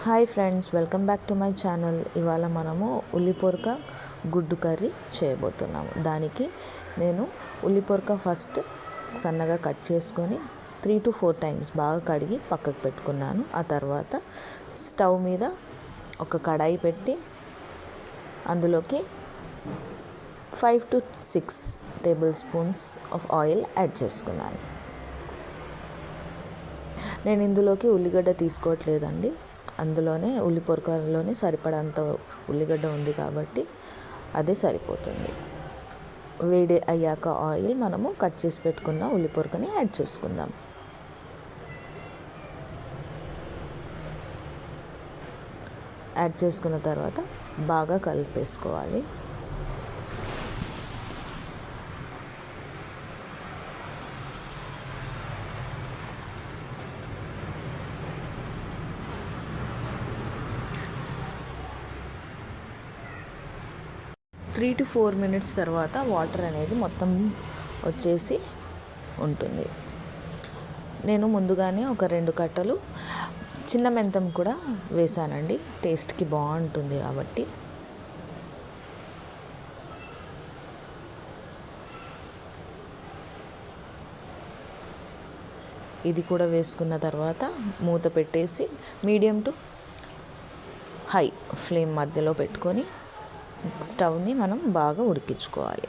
Hi friends, welcome back to my channel. ఇవాళ మనము ఉల్లిపొరక గుడ్డు కర్రీ చేయబోతున్నాము. దానికి నేను ఉల్లిపొరక ఫస్ట్ సన్నగా కట్ చేసుకొని 3 to 4 టైమ్స్ బాగా కడిగి పక్కకు పెట్టుకున్నాను. ఆ తర్వాత స్టవ్ మీద ఒక కడాయి పెట్టి అందులోకి 5 to 6 table spoons of oil add చేసుకున్నాను. నేను ఇందులోకి ఉల్లిగడ్డ తీసుకోవట్లేదండి. అందులోనే ఉల్లిపొరకలోనే సరిపడంత ఉల్లిగడ్డ ఉంది కాబట్టి అదే సరిపోతుంది. వేడి అయ్యాక ఆయిల్ మనము కట్ చేసి పెట్టుకున్న ఉల్లిపొరకని యాడ్ చేసుకుందాం. యాడ్ చేసుకున్న తర్వాత బాగా కలిపేసుకోవాలి. త్రీ టు 4 minutes తర్వాత వాటర్ అనేది మొత్తం వచ్చేసి ఉంటుంది. నేను ముందుగానే ఒక 2 కట్టలు చిన్న మెంతం కూడా వేసానండి, టేస్ట్కి బాగుంటుంది కాబట్టి. ఇది కూడా వేసుకున్న తర్వాత మూత పెట్టేసి మీడియం టు హై ఫ్లేమ్ మధ్యలో పెట్టుకొని స్టవ్ని మనం బాగా ఉడికించుకోవాలి.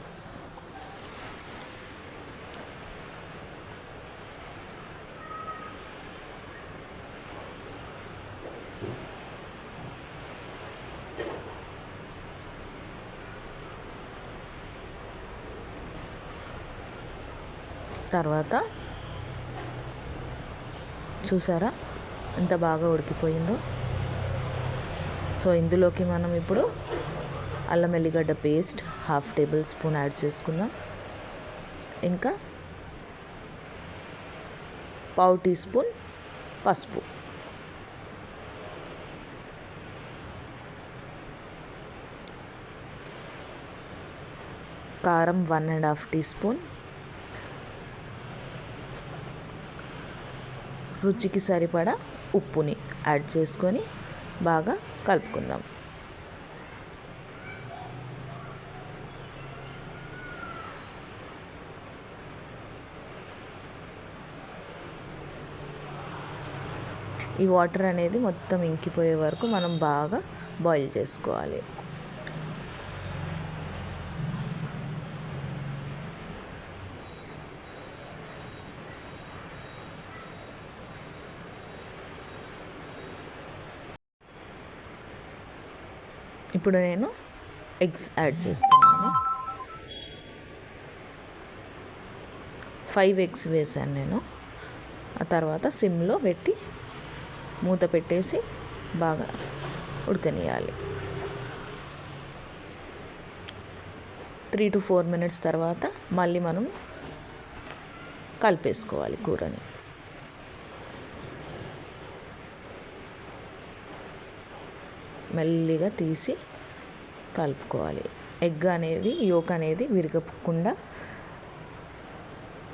తర్వాత చూసారా ఎంత బాగా ఉడికిపోయిందో. సో ఇందులోకి మనం ఇప్పుడు అల్లం ఎల్లిగడ్డ పేస్ట్ 1/2 టేబుల్ స్పూన్ యాడ్ చేసుకుందాం. ఇంకా 1/2 టీ స్పూన్ పసుపు, కారం 1.5 టీ స్పూన్, రుచికి సరిపడా ఉప్పుని యాడ్ చేసుకొని బాగా కలుపుకుందాం. ఈ వాటర్ అనేది మొత్తం ఇంకిపోయే వరకు మనం బాగా బాయిల్ చేసుకోవాలి. ఇప్పుడు నేను ఎగ్స్ యాడ్ చేస్తున్నాను. 5 eggs వేసాను నేను. ఆ తర్వాత సిమ్లో పెట్టి మూత పెట్టేసి బాగా ఉడకనియాలి. 3 to 4 minutes తర్వాత మళ్ళీ మనం కలిపేసుకోవాలి కూరని. మెల్లిగా తీసి కలుపుకోవాలి. ఎగ్ అనేది యోక్ అనేది విరగకుండా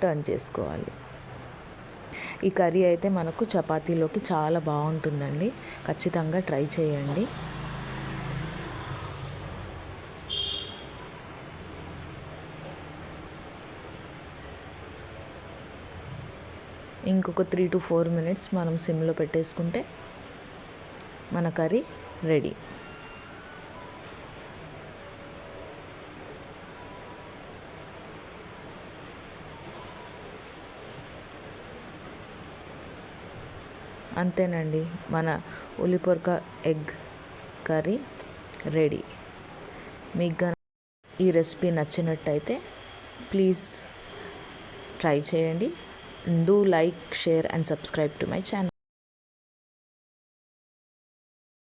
టర్న్ చేసుకోవాలి. ఈ కర్రీ అయితే మనకు చపాతీలోకి చాలా బాగుంటుందండి. ఖచ్చితంగా ట్రై చేయండి. ఇంకొక 3 to 4 minutes మనం సిమ్లో పెట్టేసుకుంటే మన కర్రీ రెడీ. అంతేనండి, మన ఉల్లిపొరక ఎగ్ కర్రీ రెడీ. మీకు ఈ రెసిపీ నచ్చినట్టయితే ప్లీజ్ ట్రై చేయండి. Do like, share and subscribe to my channel.